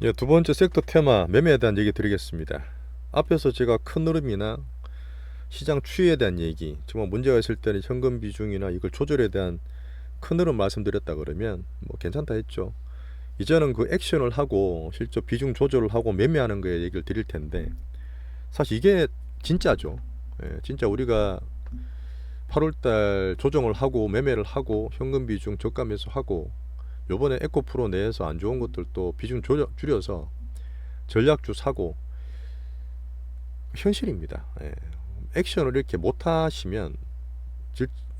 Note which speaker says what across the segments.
Speaker 1: 예, 두 번째 섹터 테마 매매에 대한 얘기 드리겠습니다. 앞에서 제가 큰 흐름이나 시장 추이에 대한 얘기, 정말 문제가 있을 때는 현금 비중이나 이걸 조절에 대한 큰 흐름 말씀드렸다 그러면 뭐 괜찮다 했죠. 이제는 그 액션을 하고 실제 비중 조절을 하고 매매하는 거에 얘기를 드릴 텐데, 사실 이게 진짜죠. 예, 진짜 우리가 8월달 조정을 하고 매매를 하고 현금 비중 저가 매수하고 요번에 에코프로 내에서 안 좋은 것들도 비중 줄여서 전략주 사고 현실입니다. 예. 액션을 이렇게 못 하시면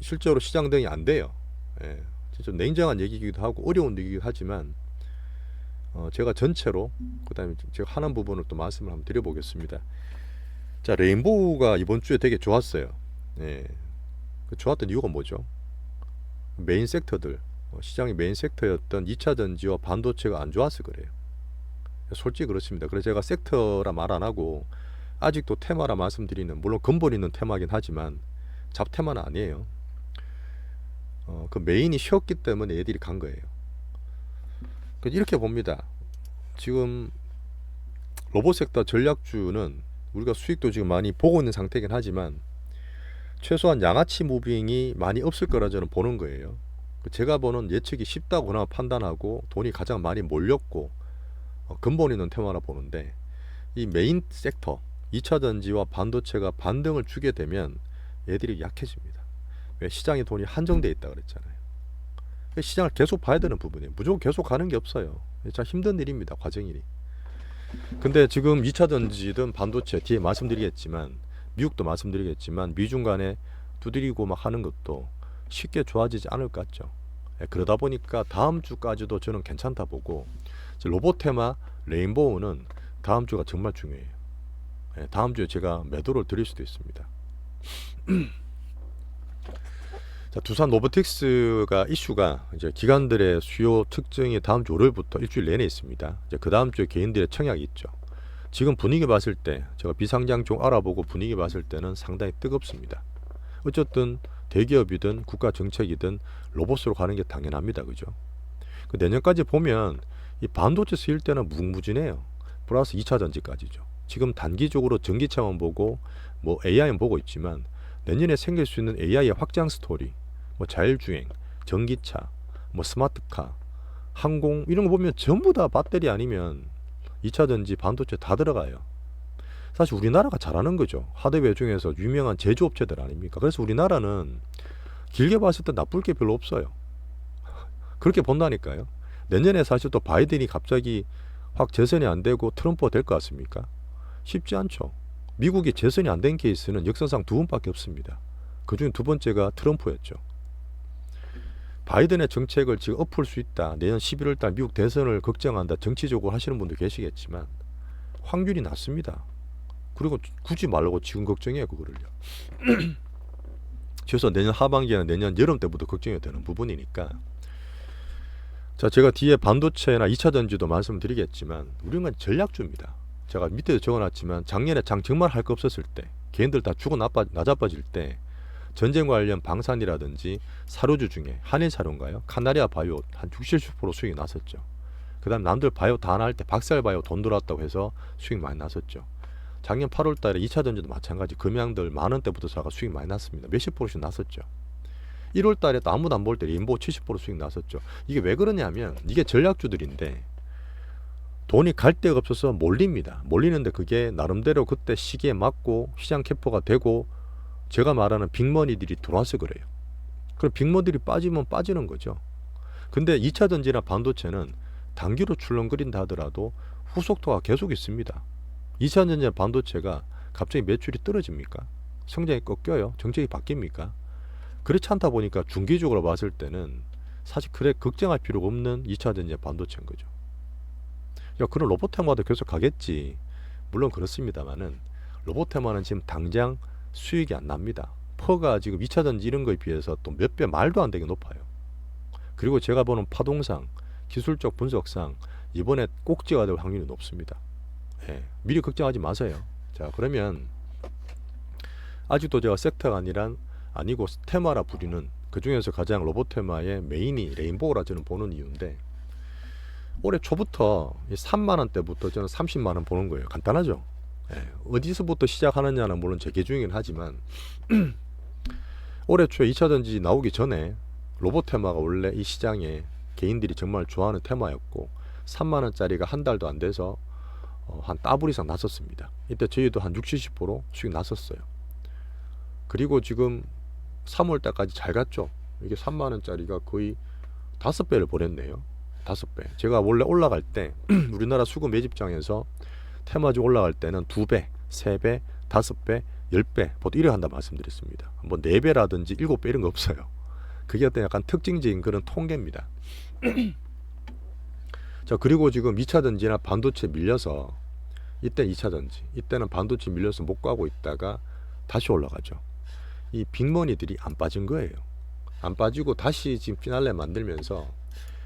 Speaker 1: 실제로 시장 대응이 안 돼요. 예. 진짜 냉정한 얘기이기도 하고 어려운 얘기이기도 하지만 제가 전체로 그다음에 제가 하는 부분을 또 말씀을 한번 드려보겠습니다. 자, 레인보우가 이번 주에 되게 좋았어요. 예. 그 좋았던 이유가 뭐죠? 메인 섹터들, 시장의 메인 섹터였던 2차 전지와 반도체가 안 좋아서 그래요. 솔직히 그렇습니다. 그래서 제가 섹터라 말 안 하고 아직도 테마라 말씀드리는, 물론 근본 있는 테마긴 하지만 잡테마는 아니에요. 그 메인이 쉬었기 때문에 애들이 간 거예요. 이렇게 봅니다. 지금 로봇 섹터 전략주는 우리가 수익도 지금 많이 보고 있는 상태긴 하지만 최소한 양아치 무빙이 많이 없을 거라 저는 보는 거예요. 제가 보는 예측이 쉽다거나 판단하고 돈이 가장 많이 몰렸고 근본 있는 테마라 보는데, 이 메인 섹터 2차 전지와 반도체가 반등을 주게 되면 얘들이 약해집니다. 왜? 시장에 돈이 한정돼 있다 그랬잖아요. 시장을 계속 봐야 되는 부분이에요. 무조건 계속 가는 게 없어요. 참 힘든 일입니다. 과정이니. 근데 지금 2차 전지든 반도체 뒤에 말씀드리겠지만, 미국도 말씀드리겠지만 미중 간에 두드리고 막 하는 것도 쉽게 좋아지지 않을 것 같죠. 그러다 보니까 다음 주까지도 저는 괜찮다 보고, 로봇 테마 레인보우는 다음 주가 정말 중요해요. 다음 주에 제가 매도를 드릴 수도 있습니다. 자, 두산 로보틱스가 이슈가 이제 기관들의 수요 특징이 다음 주 월요일부터 일주일 내내 있습니다. 이제 그 다음 주에 개인들의 청약이 있죠. 지금 분위기 봤을 때 제가 비상장 좀 알아보고 분위기 봤을 때는 상당히 뜨겁습니다. 어쨌든 대기업이든 국가 정책이든 로봇으로 가는 게 당연합니다. 그죠? 그 내년까지 보면 이 반도체 쓰일 때는 무궁무진해요. 플러스 2차 전지까지죠. 지금 단기적으로 전기차만 보고 뭐 AI는 보고 있지만 내년에 생길 수 있는 AI의 확장 스토리, 뭐 자율주행, 전기차, 뭐 스마트카, 항공 이런 거 보면 전부 다 배터리 아니면 2차 전지 반도체 다 들어가요. 사실 우리나라가 잘하는 거죠. 하드웨어 중에서 유명한 제조업체들 아닙니까? 그래서 우리나라는 길게 봤을 때 나쁠 게 별로 없어요. 그렇게 본다니까요. 내년에 사실 또 바이든이 갑자기 확 재선이 안 되고 트럼프가 될 것 같습니까? 쉽지 않죠. 미국이 재선이 안 된 케이스는 역사상 두 번밖에 없습니다. 그중 두 번째가 트럼프였죠. 바이든의 정책을 지금 엎을 수 있다. 내년 11월 달 미국 대선을 걱정한다. 정치적으로 하시는 분도 계시겠지만 확률이 낮습니다. 그리고 굳이 말고 지금 걱정해요, 그거를요. 최소 내년 하반기나 내년 여름 때부터 걱정이 되는 부분이니까. 자, 제가 뒤에 반도체나 2차 전지도 말씀드리겠지만 우리는 전략주입니다. 제가 밑에 적어놨지만 작년에 장 정말 할 거 없었을 때, 개인들 다 죽어 나자빠질 때 전쟁 관련 방산이라든지 사료주 중에 한일사료인가요? 카나리아 바이오 한 60, 70% 수익이 났었죠. 그 다음 남들 바이오 다 나올 때 박살 바이오 돈 들어왔다고 해서 수익 많이 났었죠. 작년 8월 달에 2차 전지도 마찬가지 금양들 만원대부터 사가 수익 많이 났습니다. 몇십 프로씩 났었죠. 1월 달에 또 아무도 안 볼 때 레인보우 70% 수익 났었죠. 이게 왜 그러냐면 이게 전략주들인데 돈이 갈 데가 없어서 몰립니다. 몰리는데 그게 나름대로 그때 시기에 맞고 시장 캐포가 되고 제가 말하는 빅머니들이 들어와서 그래요. 그럼 빅머니들이 빠지면 빠지는 거죠. 근데 2차 전지나 반도체는 단기로 출렁거린다 하더라도 후속도가 계속 있습니다. 2차 전지나 반도체가 갑자기 매출이 떨어집니까? 성장이 꺾여요? 정책이 바뀝니까? 그렇지 않다 보니까 중기적으로 봤을 때는 사실 그래 걱정할 필요가 없는 2차 전지 반도체인 거죠. 야, 그런 로봇 테마도 계속 가겠지. 물론 그렇습니다만은 로봇 테마는 지금 당장 수익이 안 납니다. 퍼가 지금 2차 전지 이런 거에 비해서 또 몇 배 말도 안 되게 높아요. 그리고 제가 보는 파동상, 기술적 분석상 이번에 꼭지가 될 확률이 높습니다. 예, 미리 걱정하지 마세요. 자, 그러면 아직도 제가 섹터가 아니고 테마라 부리는 그 중에서 가장 로봇 테마의 메인이 레인보우라 저는 보는 이유인데, 올해 초부터 3만 원대부터 저는 30만 원 보는 거예요. 간단하죠. 예, 어디서부터 시작하느냐는 물론 제 계중이긴 하지만 올해 초에 2차 전지 나오기 전에 로봇 테마가 원래 이 시장에 개인들이 정말 좋아하는 테마였고 3만 원짜리가 한 달도 안 돼서 한 더블 이상 났었습니다. 이때 저희도 한 60, 70% 수익 났었어요. 그리고 지금 3월 달까지 잘 갔죠. 이게 3만 원짜리가 거의 5배를 보냈네요. 5배. 제가 원래 올라갈 때 우리나라 수급 매집장에서 테마주 올라갈 때는 2배, 3배, 5배, 10배 보통 이래 한다 말씀드렸습니다. 뭐 4배라든지 7배 이런 거 없어요. 그게 어떤 약간 특징적인 그런 통계입니다. 자, 그리고 지금 2차 전지나 반도체 밀려서 이때 2차 전지, 이때는 반도체 밀려서 못 가고 있다가 다시 올라가죠. 이 빅머니들이 안 빠진 거예요. 안 빠지고 다시 지금 피날레 만들면서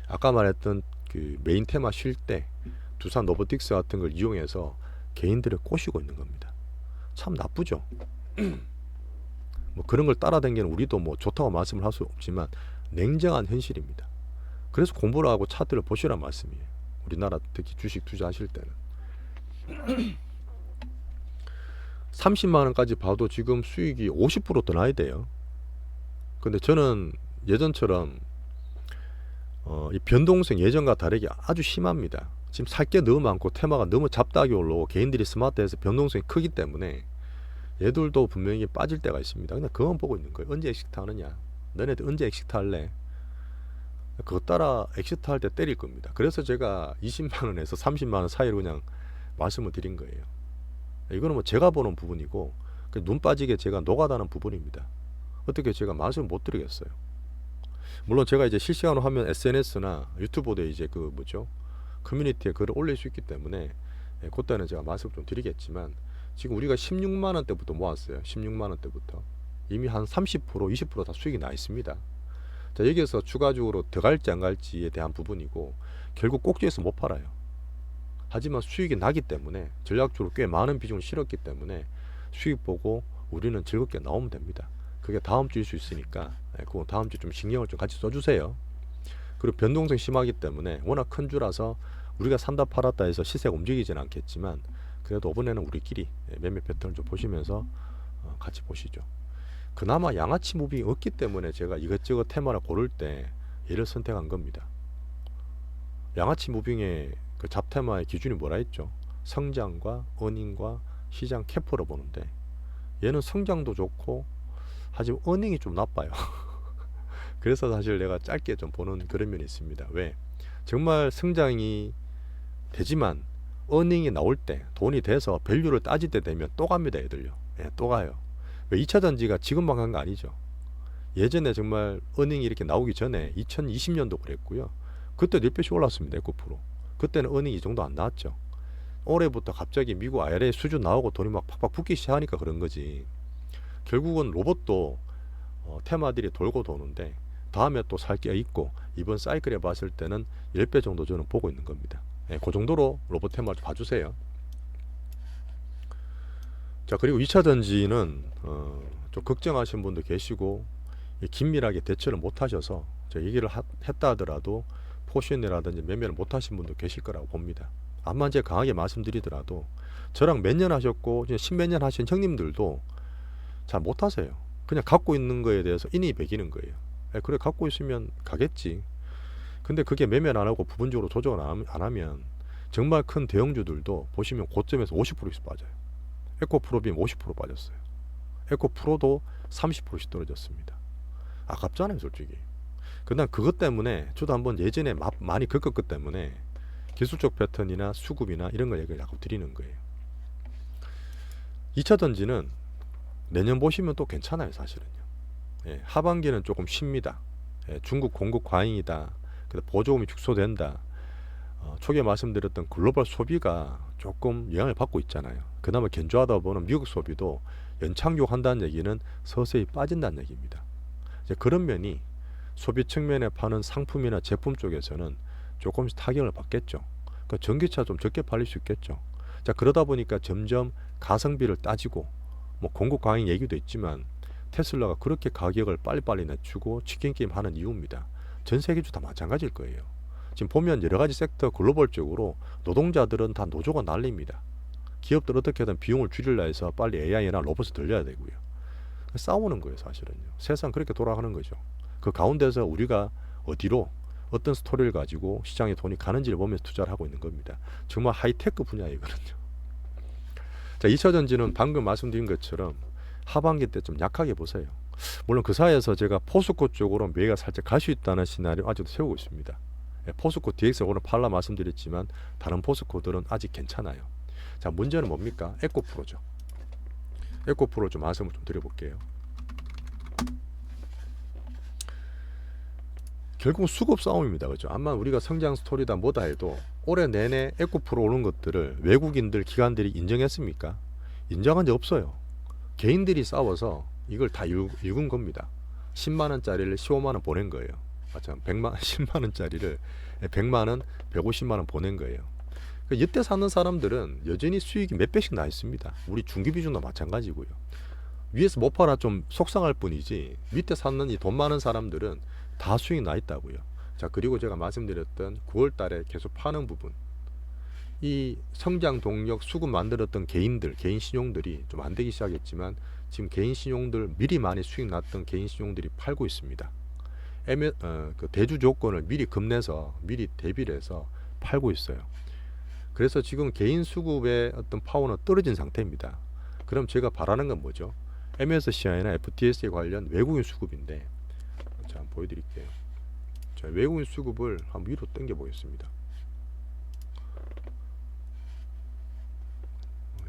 Speaker 1: 아까 말했던 그 메인 테마 쉴 때 두산 로보틱스 같은 걸 이용해서 개인들을 꼬시고 있는 겁니다. 참 나쁘죠. 뭐 그런 걸 따라다니는 우리도 뭐 좋다고 말씀을 할 수 없지만 냉정한 현실입니다. 그래서 공부를 하고 차트를 보시란 말씀이에요. 우리나라 특히 주식 투자하실 때는 30만 원까지 봐도 지금 수익이 50%더 나야 돼요. 근데 저는 예전처럼 이 변동성 예전과 다르게 아주 심합니다. 지금 살 게 너무 많고 테마가 너무 잡다하게 올라오고 개인들이 스마트해서 변동성이 크기 때문에 얘들도 분명히 빠질 때가 있습니다. 근데 그건 보고 있는 거예요. 언제 엑시트 하느냐. 너네들 언제 엑시트 할래? 그거 따라 엑시트 할 때 때릴 겁니다. 그래서 제가 20만 원에서 30만 원 사이로 그냥 말씀을 드린 거예요. 이거는 뭐 제가 보는 부분이고 눈 빠지게 제가 노가다는 부분입니다. 어떻게 제가 말씀을 못 드리겠어요. 물론 제가 이제 실시간으로 하면 SNS나 유튜브에 이제 그 뭐죠 커뮤니티에 글을 올릴 수 있기 때문에 그때는 제가 말씀을 좀 드리겠지만 지금 우리가 16만 원대부터 모았어요. 16만 원대부터 이미 한 30% 20%다 수익이 나 있습니다. 자, 여기에서 추가적으로 더 갈지 안 갈지에 대한 부분이고 결국 꼭지에서 못 팔아요. 하지만 수익이 나기 때문에 전략적으로 꽤 많은 비중을 실었기 때문에 수익 보고 우리는 즐겁게 나오면 됩니다. 그게 다음 주일 수 있으니까 그거 다음 주 좀 신경을 좀 같이 써주세요. 그리고 변동성 심하기 때문에 워낙 큰 주라서 우리가 산다 팔았다 해서 시세가 움직이지는 않겠지만 그래도 이번에는 우리끼리 매매 패턴을 좀 보시면서 같이 보시죠. 그나마 양아치 무빙이 없기 때문에 제가 이것저것 테마를 고를 때 얘를 선택한 겁니다. 양아치 무빙의 그 잡테마의 기준이 뭐라 했죠? 성장과 어닝과 시장 캐퍼로 보는데 얘는 성장도 좋고 하지만 어닝이 좀 나빠요. 그래서 사실 내가 짧게 좀 보는 그런 면이 있습니다. 왜? 정말 성장이 되지만 어닝이 나올 때 돈이 돼서 밸류를 따질 때 되면 또 갑니다. 애들요. 예, 또 가요. 왜 2차 전지가 지금만 간 거 아니죠. 예전에 정말 어닝이 이렇게 나오기 전에 2020년도 그랬고요. 그때 4배씩 올랐습니다. 에코프로. 그때는 어닝이 이 정도 안 나왔죠. 올해부터 갑자기 미국 IRA 수준 나오고 돈이 막 팍팍 붙기 시작하니까 그런 거지. 결국은 로봇도 테마들이 돌고 도는데 다음에 또 살 게 있고 이번 사이클에 봤을 때는 10배 정도 저는 보고 있는 겁니다. 예, 그 정도로 로봇 테마를 봐주세요. 자, 그리고 2차 전지는 좀 걱정하시는 분도 계시고 긴밀하게 대처를 못 하셔서 제가 얘기를 했다 하더라도 포션이라든지 매매를 못 하신 분도 계실 거라고 봅니다. 암만 제가 강하게 말씀드리더라도 저랑 몇 년 하셨고 십몇 년 하신 형님들도 잘 못 하세요. 그냥 갖고 있는 거에 대해서 인이 배기는 거예요. 그래 갖고 있으면 가겠지. 근데 그게 매매를 안 하고 부분적으로 조정을 안 하면 정말 큰 대형주들도 보시면 고점에서 50%씩 빠져요. 에코프로빔 50% 빠졌어요. 에코프로도 30%씩 떨어졌습니다. 아깝잖아요, 솔직히. 근데 그것 때문에 저도 한번 예전에 많이 겪었기 때문에 기술적 패턴이나 수급이나 이런 걸 얘기를 자꾸 드리는 거예요. 2차 전지는 내년 보시면 또 괜찮아요, 사실은요. 예, 하반기는 조금 쉽니다. 예, 중국 공급 과잉이다. 보조금이 축소된다. 초기에 말씀드렸던 글로벌 소비가 조금 영향을 받고 있잖아요. 그나마 견조하다 보는 미국 소비도 연착륙한다는 얘기는 서서히 빠진다는 얘기입니다. 이제 그런 면이 소비 측면에 파는 상품이나 제품 쪽에서는 조금씩 타격을 받겠죠. 그러니까 전기차 좀 적게 팔릴 수 있겠죠. 자, 그러다 보니까 점점 가성비를 따지고 뭐 공급 과잉 얘기도 있지만 테슬라가 그렇게 가격을 빨리빨리 낮추고 치킨 게임 하는 이유입니다. 전 세계주 다 마찬가지일 거예요. 지금 보면 여러 가지 섹터 글로벌적으로 노동자들은 다 노조가 난립니다. 기업들 어떻게든 비용을 줄이려 해서 빨리 AI나 로봇을 돌려야 되고요. 싸우는 거예요, 사실은요. 세상 그렇게 돌아가는 거죠. 그 가운데서 우리가 어디로 어떤 스토리를 가지고 시장에 돈이 가는지를 보면서 투자를 하고 있는 겁니다. 정말 하이테크 분야이거든요. 자, 2차 전지는 방금 말씀드린 것처럼 하반기 때 좀 약하게 보세요. 물론 그 사이에서 제가 포스코 쪽으로 매가 살짝 갈 수 있다는 시나리오 아직도 세우고 있습니다. 포스코 DX 오늘 팔라 말씀드렸지만 다른 포스코들은 아직 괜찮아요. 자, 문제는 뭡니까? 에코프로죠. 에코프로 좀 말씀을 좀 드려볼게요. 결국 수급 싸움입니다. 그죠? 아마 우리가 성장 스토리다 뭐다 해도 올해 내내 에코프로 오른 것들을 외국인들, 기관들이 인정했습니까? 인정한 적 없어요. 개인들이 싸워서 이걸 다 읽은 겁니다. 10만원짜리를 15만원 보낸 거예요. 참 10만원짜리를 100만원, 150만원 보낸 거예요. 이때 사는 사람들은 여전히 수익이 몇 배씩 나 있습니다. 우리 중기비중도 마찬가지고요. 위에서 못 팔아 좀 속상할 뿐이지 밑에 사는 이 돈 많은 사람들은 다 수익이 나 있다고요. 자, 그리고 제가 말씀드렸던 9월 달에 계속 파는 부분, 이 성장 동력 수급 만들었던 개인들, 개인 신용들이 좀 안 되기 시작했지만 지금 개인 신용들 미리 많이 수익 났던 개인 신용들이 팔고 있습니다. 그 대주 조건을 미리 급내서 미리 대비를 해서 팔고 있어요. 그래서 지금 개인 수급의 어떤 파워는 떨어진 상태입니다. 그럼 제가 바라는 건 뭐죠? MSCI나 FTSE 관련 외국인 수급인데, 자, 한번 보여드릴게요. 자, 외국인 수급을 한번 위로 당겨 보겠습니다.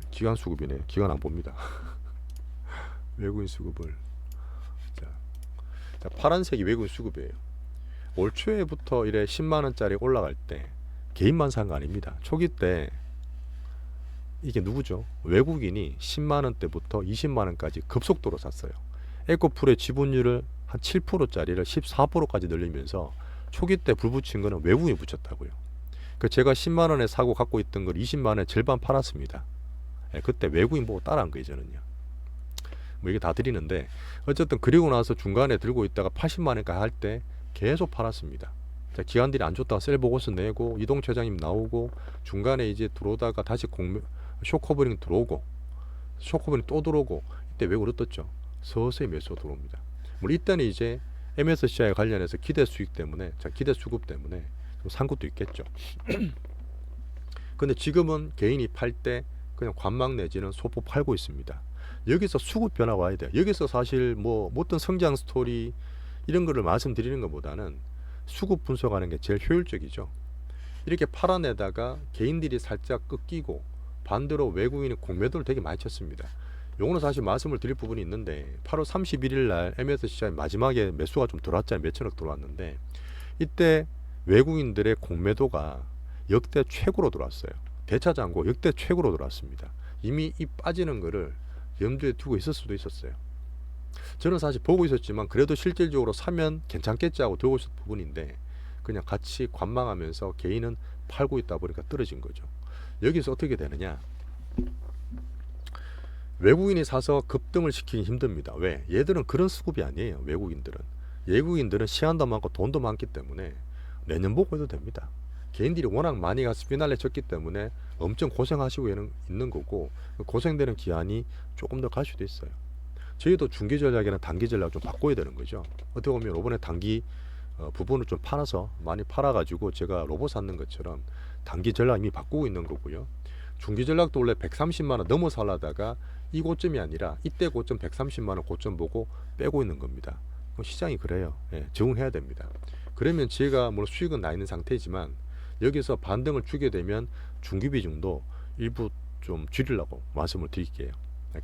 Speaker 1: 기관 수급이네. 기관 안 봅니다. 외국인 수급을. 자, 파란색이 외국인 수급이에요. 올 초에부터 이래 10만원짜리 올라갈 때 개인만 산 거 아닙니다. 초기 때 이게 누구죠? 외국인이 10만원대부터 20만원까지 급속도로 샀어요. 에코풀의 지분율을 한 7%짜리를 14%까지 늘리면서 초기 때 불 붙인 거는 외국인이 붙였다고요. 그 제가 10만원에 사고 갖고 있던 걸 20만원에 절반 팔았습니다. 그때 외국인 보고 따라한 거예요, 저는요. 뭐 이게 다 드리는데 어쨌든 그리고 나서 중간에 들고 있다가 80만원까지 할 때 계속 팔았습니다. 자, 기관들이 안 좋다가 셀보고서 내고 이동철 회장님 나오고 중간에 이제 들어오다가 다시 쇼커버링 들어오고 쇼커버링 또 들어오고 이때 외국으로 떴죠. 서서히 매수 들어옵니다. 물론 이때는 이제 MSCI 관련해서 기대 수익 때문에, 자, 기대 수급 때문에 좀 산 것도 있겠죠. 근데 지금은 개인이 팔 때 그냥 관망 내지는 소폭 팔고 있습니다. 여기서 수급 변화가 와야 돼요. 여기서 사실 뭐 어떤 성장 스토리 이런 거를 말씀드리는 것보다는 수급 분석하는 게 제일 효율적이죠. 이렇게 팔아내다가 개인들이 살짝 꺾이고 반대로 외국인이 공매도를 되게 많이 쳤습니다. 요거는 사실 말씀을 드릴 부분이 있는데 8월 31일 날 MSCI 마지막에 매수가 좀 들어왔잖아요. 몇천억 들어왔는데 이때 외국인들의 공매도가 역대 최고로 들어왔어요. 대차장고 역대 최고로 들어왔습니다. 이미 이 빠지는 거를 염두에 두고 있을 수도 있었어요. 저는 사실 보고 있었지만 그래도 실질적으로 사면 괜찮겠지 하고 들고 있었던 부분인데 그냥 같이 관망하면서 개인은 팔고 있다 보니까 떨어진 거죠. 여기서 어떻게 되느냐, 외국인이 사서 급등을 시키기 힘듭니다. 왜? 얘들은 그런 수급이 아니에요. 외국인들은 시간도 많고 돈도 많기 때문에 내년 보고 해도 됩니다. 개인들이 워낙 많이 가서 피날레 쳤기 때문에 엄청 고생하시고 있는 거고 고생되는 기한이 조금 더 갈 수도 있어요. 저희도 중기 전략이나 단기 전략을 좀 바꿔야 되는 거죠. 어떻게 보면 이번에 단기 부분을 좀 팔아서 많이 팔아가지고 제가 로봇 샀는 것처럼 단기 전략 이미 바꾸고 있는 거고요. 중기 전략도 원래 130만원 넘어 살라다가 이 고점이 아니라 이때 고점 130만원 고점 보고 빼고 있는 겁니다. 시장이 그래요. 예, 적응해야 됩니다. 그러면 제가 뭐 수익은 나 있는 상태지만 여기서 반등을 주게 되면 중기 비중도 일부 좀 줄이려고 말씀을 드릴게요.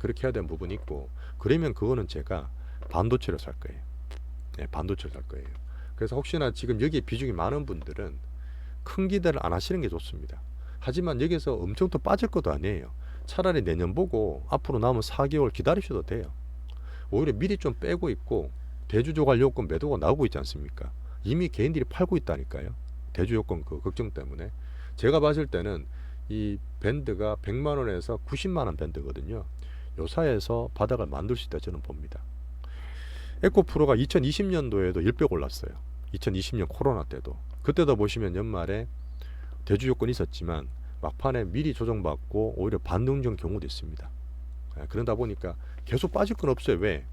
Speaker 1: 그렇게 해야 되는 부분이 있고, 그러면 그거는 제가 반도체를 살 거예요. 네, 반도체를 살 거예요. 그래서 혹시나 지금 여기에 비중이 많은 분들은 큰 기대를 안 하시는 게 좋습니다. 하지만 여기서 엄청 더 빠질 것도 아니에요. 차라리 내년 보고 앞으로 남은 4개월 기다리셔도 돼요. 오히려 미리 좀 빼고 있고 대주조갈 요건 매도가 나오고 있지 않습니까? 이미 개인들이 팔고 있다니까요. 대주 요건 그 걱정 때문에. 제가 봤을 때는 이 밴드가 100만원에서 90만원 밴드거든요. 요 사이에서 바닥을 만들 수 있다 저는 봅니다. 에코프로가 2020년도에도 10배 올랐어요. 2020년 코로나 때도. 그때도 보시면 연말에 대주 조건이 있었지만 막판에 미리 조정받고 오히려 반등전 경우도 있습니다. 그러다 보니까 계속 빠질 건 없어요. 왜?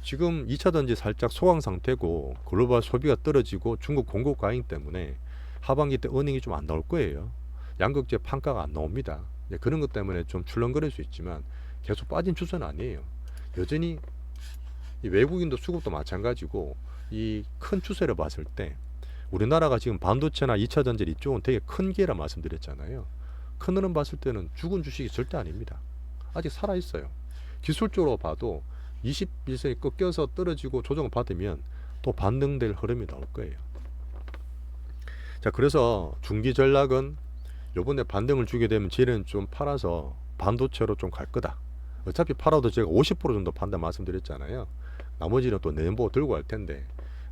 Speaker 1: 지금 2차 전지 살짝 소강 상태고 글로벌 소비가 떨어지고 중국 공급 과잉 때문에 하반기 때 어닝이 좀 안 나올 거예요. 양극재 판가가 안 나옵니다. 그런 것 때문에 좀 출렁거릴 수 있지만 계속 빠진 추세는 아니에요. 여전히 이 외국인도 수급도 마찬가지고 이 큰 추세를 봤을 때 우리나라가 지금 반도체나 2차 전지 이쪽은 되게 큰 기회라 말씀드렸잖아요. 큰 흐름 봤을 때는 죽은 주식이 절대 아닙니다. 아직 살아있어요. 기술적으로 봐도 21선이 꺾여서 떨어지고 조정을 받으면 또 반등될 흐름이 나올 거예요. 자, 그래서 중기 전략은 요번에 반등을 주게 되면 지는 좀 팔아서 반도체로 좀 갈 거다. 어차피 팔아도 제가 50% 정도 판다 말씀드렸잖아요. 나머지는 또 내년 보고 들고 갈 텐데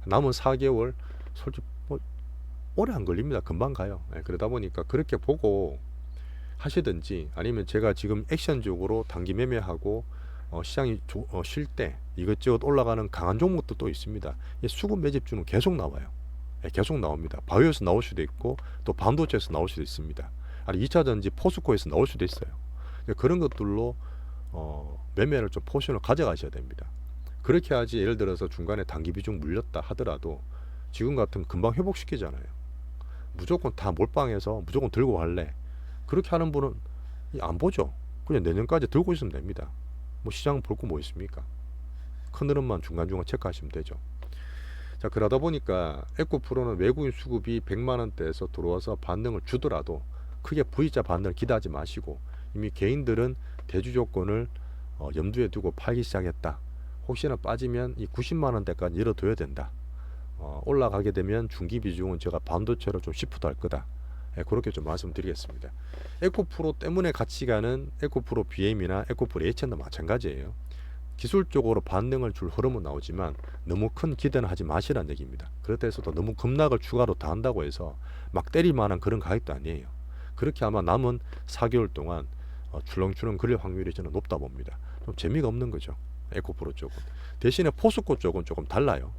Speaker 1: 남은 4개월 솔직히 뭐 오래 안 걸립니다. 금방 가요. 그러다 보니까 그렇게 보고 하시든지 아니면 제가 지금 액션적으로 단기 매매하고 시장이 쉴 때 이것저것 올라가는 강한 종목도 또 있습니다. 수급 매집주는 계속 나와요. 계속 나옵니다. 바이오에서 나올 수도 있고 또 반도체에서 나올 수도 있습니다. 아니 2차 전지 포스코에서 나올 수도 있어요. 그런 것들로 매매를 좀 포션을 가져가셔야 됩니다. 그렇게 하지 예를 들어서 중간에 단기 비중 물렸다 하더라도 지금 같은 금방 회복시키잖아요. 무조건 다 몰빵해서 무조건 들고 갈래. 그렇게 하는 분은 안 보죠. 그냥 내년까지 들고 있으면 됩니다. 뭐 시장 볼 거 뭐 있습니까? 큰 흐름만 중간중간 체크하시면 되죠. 자, 그러다 보니까 에코프로는 외국인 수급이 100만 원대에서 들어와서 반등을 주더라도 크게 V자 반등을 기대하지 마시고 이미 개인들은 대주 조건을 염두에 두고 팔기 시작했다. 혹시나 빠지면 이 90만 원대까지 열어둬야 된다. 올라가게 되면 중기 비중은 제가 반도체로 좀 시프트 할 거다. 그렇게 좀 말씀드리겠습니다. 에코프로 때문에 같이 가는 에코프로 BM이나 에코프로 H도 마찬가지예요. 기술적으로 반등을 줄 흐름은 나오지만 너무 큰 기대는 하지 마시라는 얘기입니다. 그렇다 해서 또 너무 급락을 추가로 다 한다고 해서 막 때릴 만한 그런 가격도 아니에요. 그렇게 아마 남은 4개월 동안 출렁출렁 그릴 확률이 저는 높다 봅니다. 좀 재미가 없는 거죠. 에코프로 쪽은. 대신에 포스코 쪽은 조금 달라요.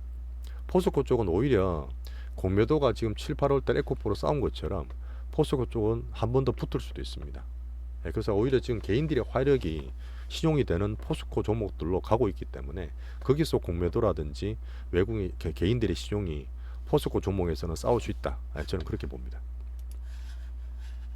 Speaker 1: 포스코 쪽은 오히려 공매도가 지금 7, 8월달 에코프로 싸운 것처럼 포스코 쪽은 한 번 더 붙을 수도 있습니다. 그래서 오히려 지금 개인들의 화력이 신용이 되는 포스코 종목들로 가고 있기 때문에 거기서 공매도라든지 외국인 개인들의 신용이 포스코 종목에서는 싸울 수 있다. 저는 그렇게 봅니다.